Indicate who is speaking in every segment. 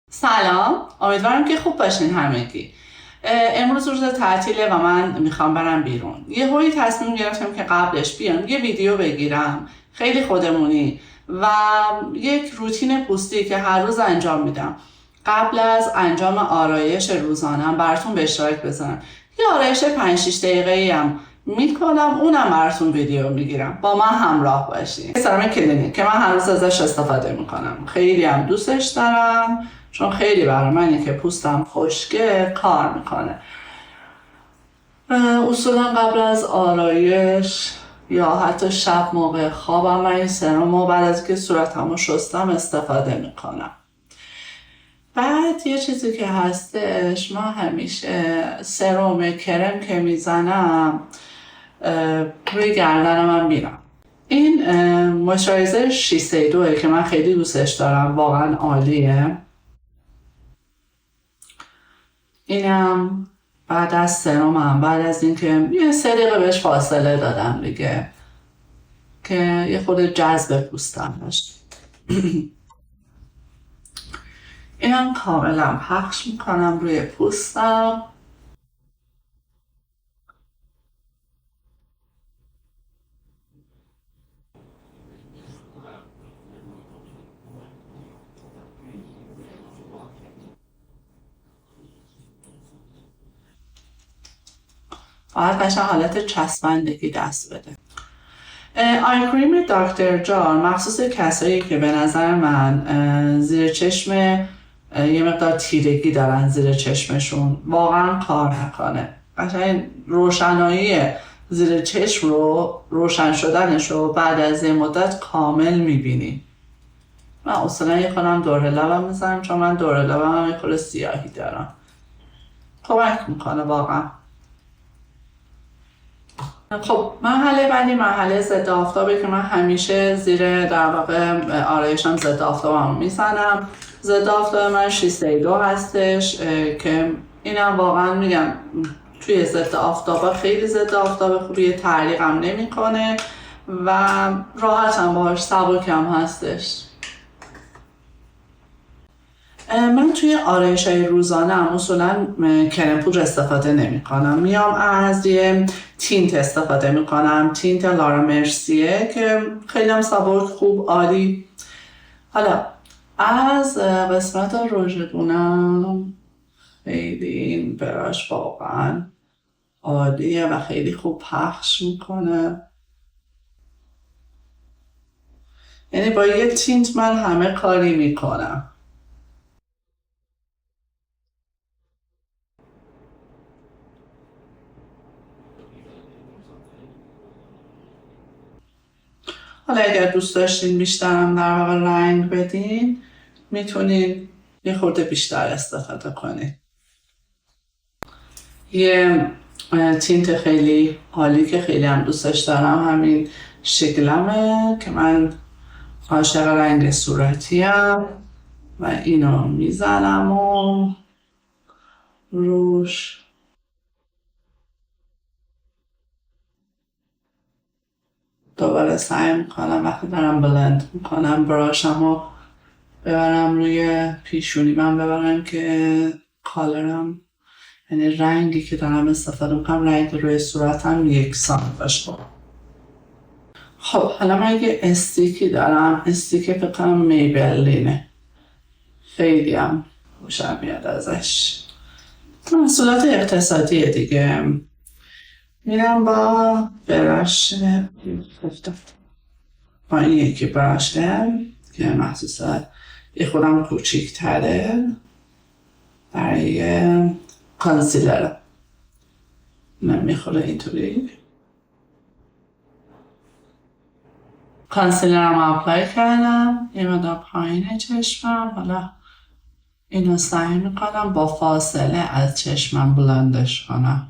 Speaker 1: سلام، امیدوارم که خوب باشین همگی. امروز روز تعطیله و من میخوام برم بیرون. یهویی تصمیم گرفتم که قبلش بیام یه ویدیو بگیرم خیلی خودمونی و یک روتین پوستی که هر روز انجام میدم. قبل از انجام آرایش روزانم براتون به اشتراک بذارم. یه آرایش 5-6 دقیقه‌ای هم میکنم، اونم براتون ویدیو میگیرم. با من همراه باشین. سرم کلینیک که من هر روز ازش استفاده میکنم. خیلی هم دوستش دارم چون خیلی برای منی که پوستم خشکه کار میکنه. اصولا قبل از آرایش یا حتی شب موقع خوابم من این سرمو بعد از که صورتمو شستم استفاده میکنم. بعد یه چیزی که هستش، من همیشه سرم کرم که میزنم روی گردنم هم میرم. این مویسچرایزر شیسیدوه که من خیلی دوستش دارم، واقعا عالیه. اینم بعد از سرمم، بعد از اینکه یه 3 دقیقه بهش فاصله دادم دیگه که یه خود جذب پوستم باشه. اینم کاملا پخش میکنم روی پوستم. باید قشنگ حالت چسبندگی دست بده. آی کریم دکتر جان مخصوص کسایی که به نظر من زیر چشم یه مقدار تیرگی دارن زیر چشمشون، واقعا کار نکنه. قشنگ روشنایی زیر چشم رو، روشن شدنش رو بعد از یه مدت کامل میبینی. من اصلا یه خودم دور لبم میزنم چون من دور لبم هم یه خود سیاهی دارم. کمک میکنه واقعا. خب مرحله بعدی مرحله ضد آفتابه که من همیشه زیر در واقع آرایشم ضد آفتابم میزنم. ضد آفتاب من شیسیدو هستش که اینم واقعا میگم توی ضد آفتابا خیلی ضد آفتاب خوبیه، تعلیقم نمیکنه و راحتم باهاش، سبکم هستش. من توی آرایش‌های روزانه‌ام اصولاً کرم پودر استفاده نمی‌کنم. میام از یه تینت استفاده می‌کنم. تینت لارا مرسیه که خیلی هم سبک، خوب، عالی. حالا از قسمت رژ دونم خیلی این براش واقعاً عالیه و خیلی خوب پخش می‌کنه. یعنی با یه تینت من همه کاری می‌کنم. حالا اگر دوست داشتین بیشترم در واقع رنگ بدین میتونین یه خورده بیشتر استفاده کنین. یه تینت خیلی عالی که خیلی هم دوستش دارم همین شگلمه که من عاشق رنگ صورتیم و اینو میزنم و روش دوباره سعی میکنم وقتی دارم بلند میکنم براشم رو ببرم روی پیشونی من، ببرم که کالرم، یعنی رنگی که دارم استفاده میکنم رنگ روی صورتم یکسان باشه. خب حالا من یه استیکی دارم، استیک فکرم میبلینه، خیلی هم خوشم میاد ازش. محصولات اقتصادیه دیگه. میرم با برش، با این یکی براشه که محسوسات یه خودم کوچیک تره برای کانسیلر نمیخوره اینطوری. کانسیلرم اپلای کردم یه مقدار پایین چشمم. حالا اینو سعی میکنم با فاصله از چشمم بلندش کنم.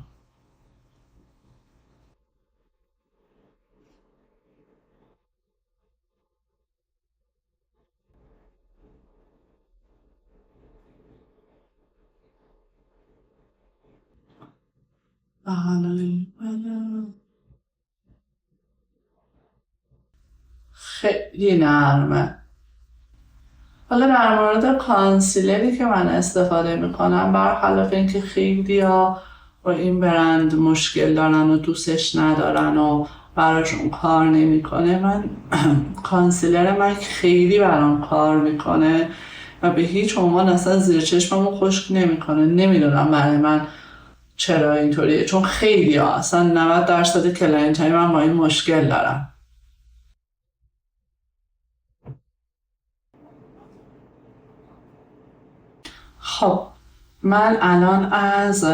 Speaker 1: و حالا خیلی نرمه. حالا در مورد کانسیلری که من استفاده میکنم، برخلاف اینکه خیلی ها با این برند مشکل دارن و دوستش ندارن و براشون کار نمیکنه، من کانسیلر من خیلی برام کار میکنه و به هیچ عنوان اصلا زیر چشممو خشک نمیکنه. نمیدونم برای من چرا اینطوریه، چون خیلی ها اصلا 90% کلاینت های من با این مشکل دارم. خب من الان از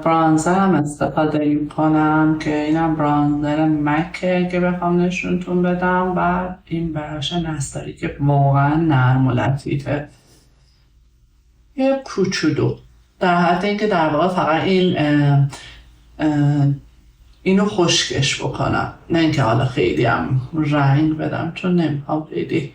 Speaker 1: برانزرم استفاده میکنم که اینم برانزر مکه که بخوام نشونتون بدم و این براش نستاری که واقعا نرم و لطیفه، یه کوچولو در حد اینکه در واقع فقط اینو خشکش بکنم، نه اینکه حالا خیلی هم رنگ بدم چون نمیخوام خیلی.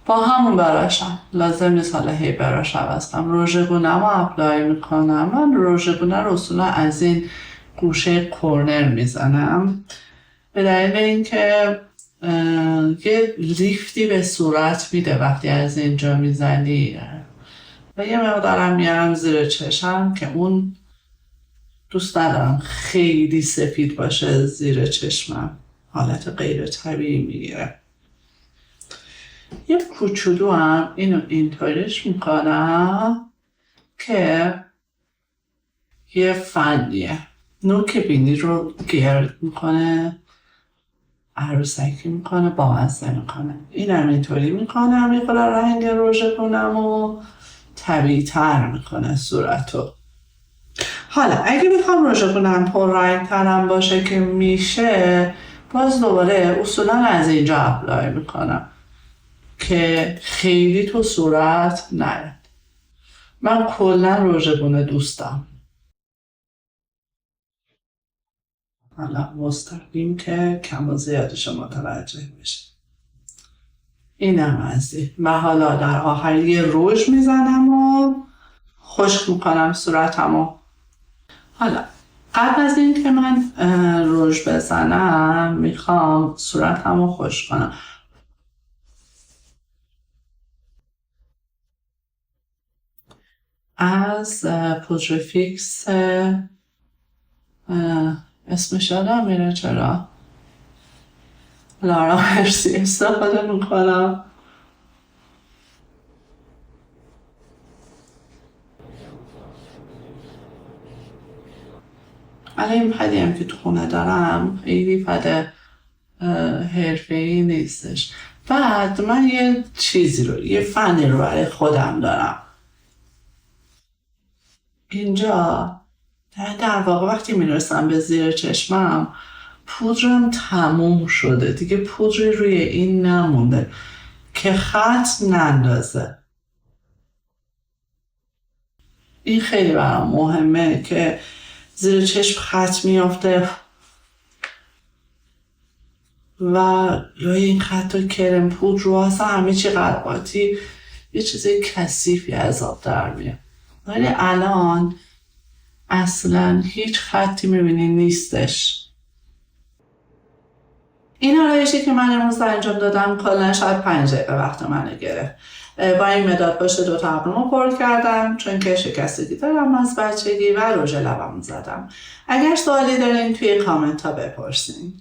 Speaker 1: با همون براشم لازم نیست حالا هی براش عوض کنم. روژگونم رو اپلای میکنم. من روژگونه رو اصولا از این گوشه کورنر میزنم به دلیل اینکه یه لیفتی به صورت میده وقتی از اینجا میزنی و یه مقدارم میارم زیر چشم که اون دوست ندارم خیلی سفید باشه زیر چشمم، حالت غیر طبیعی میگیره. یه کوچولو هم اینو اینطوریش میکنم که یه فنیه، نوک بینی رو گرد میکنه، عروسکی میکنه، بامزه میکنه. اینم اینطوری میکنم، یه خود رنگ روژه کنم و طبیعی تر میکنه صورتو. حالا اگه میخوام روژه کنم پر رنگ ترم باشه که میشه، باز دوباره اصولا از اینجا اپلای میکنم که خیلی تو صورت نرد. من کلا روژگونه دوستم. حالا مستقیم که کم و زیادش متوجه بشه. اینم از این. و حالا در آخر یه روژ میزنم و خشک میکنم صورتمو. حالا قبل از این که من روژ بزنم میخوام صورتمو خشک کنم. از پودر فیکس اسمش یادم میره چرا، لارا مرسی استفاده میکنم. الان این پدی هم که تو خونه دارم خیلی پد حرفه‌ای نیستش. بعد من یه چیزی رو، یه فنی رو برای خودم دارم اینجا. در واقع وقتی میرسم به زیر چشمم پودرم تموم شده دیگه، پودری روی این نمونده که خط نندازه. این خیلی برام مهمه که زیر چشم خط میافته و روی این خط و کرم پودر رو اصلا همه چی قطعاتی یه چیزای کثیفی از آب در میاد. ولی الان اصلا هیچ خطی میبینی نیستش. این آرایشی که من امروز انجام دادم کلا شاید 5 دقیقه وقت منو گرفت. با این مداد باشه 2 تا ابرومو پر کردم چون که شکستگی دارم از بچگی و رژ لبم زدم. اگر سوالی دارین توی کامنت ها بپرسین.